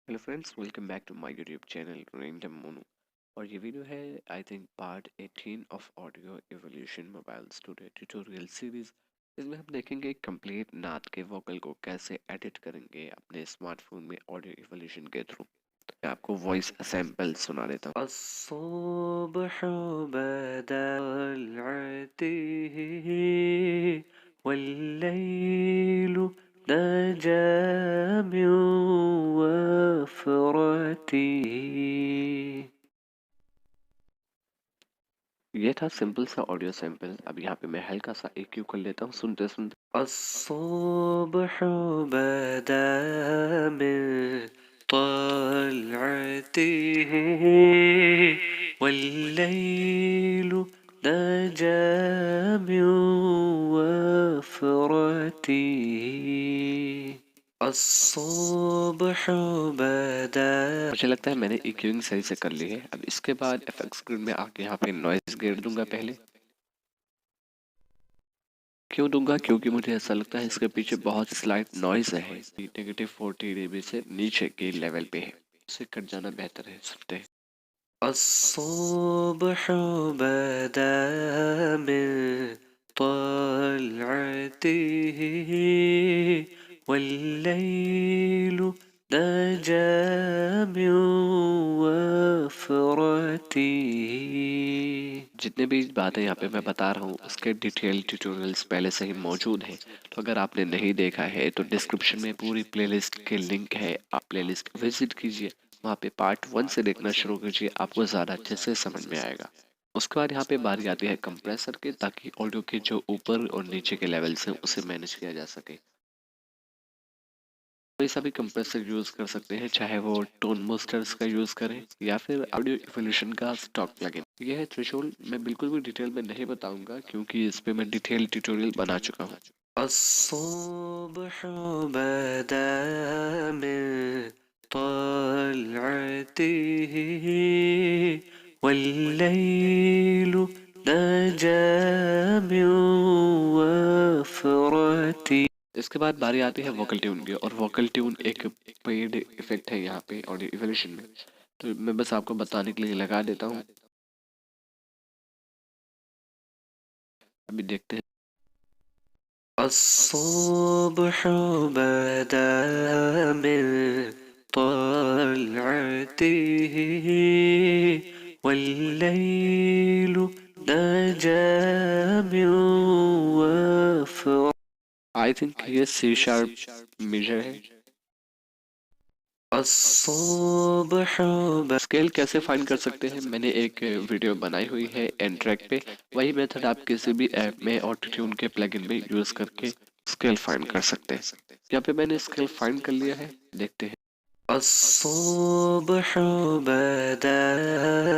Hello friends, welcome back to my YouTube channel random Monu. और ये video है I think part 18 of audio evolution mobile studio tutorial series. इसमें हम देखेंगे complete नात के वोकल को कैसे एडिट करेंगे अपने स्मार्टफोन में ऑडियो एवोल्यूशन के थ्रू। मैं आपको वॉइस सैंपल सुना देता हूँ। الصبح بدا طلعته والليل نجا من وفرته। ये था सिंपल सा ऑडियो सैंपल। अब यहाँ पे मैं हल्का सा EQ कर लेता हूँ सुनते सुनते। الصبح بدا من طلعته والليل نجا من وفرته। الصبح بدا। मुझे लगता है मैंने EQing सही से कर ली है। अब इसके बाद FX ग्रिड में आके यहाँ पे नॉइज ग्रेड दूंगा पहले। क्यों दूंगा? क्योंकि मुझे ऐसा लगता है इसके पीछे बहुत स्लाइट नॉइज है। -40 dB से नीचे के लेवल पे है, इसे कट जाना बेहतर है। सुनते हैं। الصبح بدا من طلعته والليل نجا من وفرته। जितने भी बातें यहाँ पे मैं बता रहा हूँ उसके डिटेल ट्यूटोरियल्स पहले से ही मौजूद हैं। तो अगर आपने नहीं देखा है तो डिस्क्रिप्शन में पूरी प्लेलिस्ट के लिंक है, आप प्लेलिस्ट विजिट कीजिए। वहाँ पे पार्ट 1 से देखना शुरू कीजिए, आपको ज़्यादा अच्छे से समझ में आएगा। उसके बाद यहाँ पे बारी आती है कंप्रेसर के, ताकि ऑडियो के जो ऊपर और नीचे के लेवल्स हैं उसे मैनेज किया जा सके। कोई सा भी कंप्रेसर यूज कर सकते हैं, चाहे वो टोन बूस्टर्स का यूज करें या फिर ऑडियो इवोल्यूशन का स्टॉक प्लगइन। यह है थ्रेशोल्ड। मैं बिल्कुल भी डिटेल में नहीं बताऊंगा क्योंकि इस पे मैं डिटेल ट्यूटोरियल बना चुका हूँ। الصبح بدا من طلعته والليل نجا من وفرته। इसके बाद बारी आती है वोकल ट्यून की, और वोकल ट्यून एक पेड इफेक्ट है यहाँ पे ऑडियो इवोल्यूशन में। तो मैं बस आपको बताने के लिए लगा देता हूँ। अभी देखते हैं। الصبح بدا من طلعته والليل نجا من وفرته। आई थिंक ये सी शार्प मेजर है। स्केल कैसे फाइंड कर सकते हैं? मैंने एक वीडियो बनाई हुई है एंड ट्रैक पे। वही मेथड आप किसी भी ऐप में ऑटो ट्यून के प्लगइन में यूज करके स्केल फाइंड कर सकते हैं। यहाँ पे मैंने स्केल फाइंड कर लिया है, देखते हैं। الصبح بدا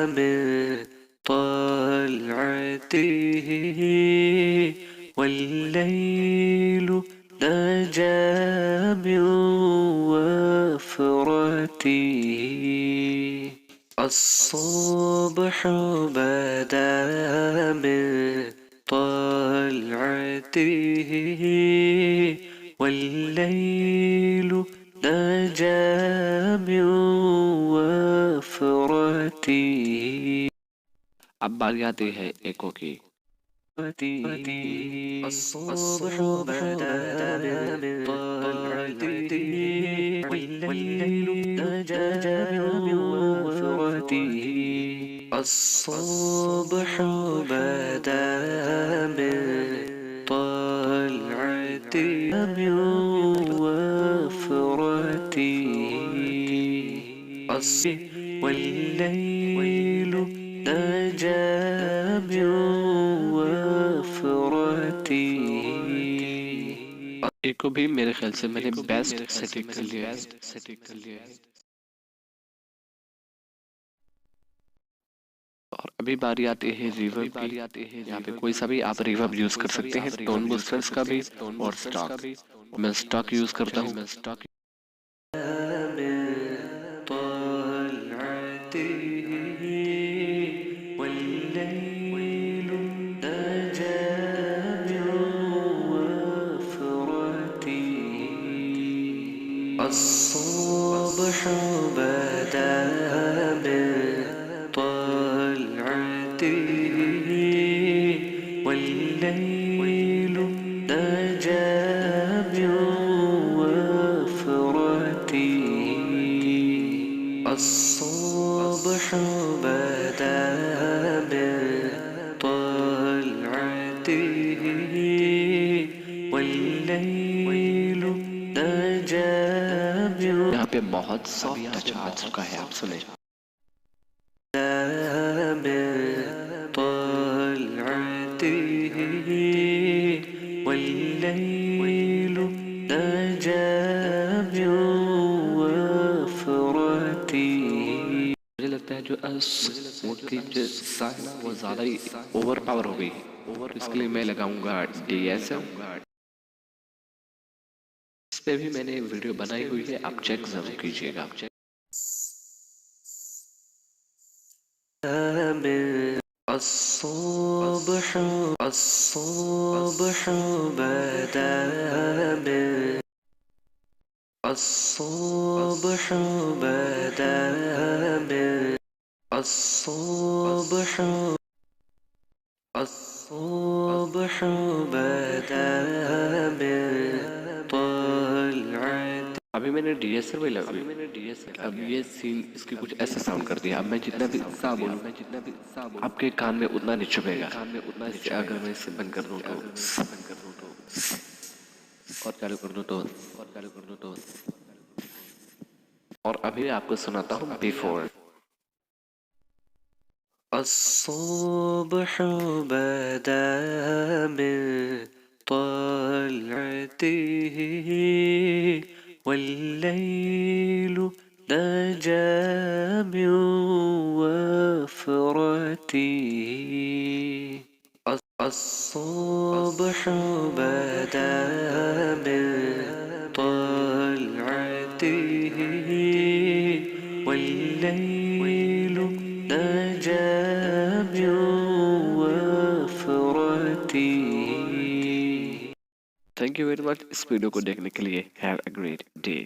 من طلعته والليل نجا من وفرته। الصبح بدا من طلعته والليل نجا من وفرته। अब बारी आती है एको की। الصبح بدا من طلعته والليل نجا من وفرته। الصبح بدا من طلعته من وفرته والليل نجا من وفرته। एक को भी मेरे ख्याल से मैंने बेस्ट सेटिंग कर लिया है। और अभी बारी आती है रिवर्ब की। यहाँ पे कोई सा भी आप रिवर्ब यूज कर सकते हैं, टोन बूस्टर्स का भी और स्टॉक। मैं स्टॉक यूज करता हूँ। والليل نجا من وفرته। الصبح बदा में طلعته والليل نجا من وفرته الصبح بدا من طلعته والليل نجا من यहाँ पे बहुत सॉफ्ट टच आ चुका है, आप सुने طلعته والليل نجا من وفرته मुझे लगता है जो उनकी जो सा है ना वो ज़्यादा ही ओवर पावर हो गई है। इसके लिए मैं लगाऊंगा DSM। इस पे भी मैंने वीडियो बनाई हुई है, आप चेक जरूर कीजिएगा। الصبح الصبح بدا من الصبح بدا من الصبح الصبح بدا من طلعت अभी मैंने DSR में लगा अब ये सीन इसकी कुछ ऐसा साउंड कर दिया। अब मैं जितना भी सा बोलूं आपके कान में उतना नहीं चुभेगा। अगर मैं इसे बंद कर दूं तो और चालू कर दूं तो और अभी आपको सुनाता हूँ बिफोर। الصبح بدا من طلعته والليل نجا من وفرته الصبح بدا من طلعته والليل نجا من وفرته। थैंक यू वेरी मच इस वीडियो को देखने के लिए। Have a great day.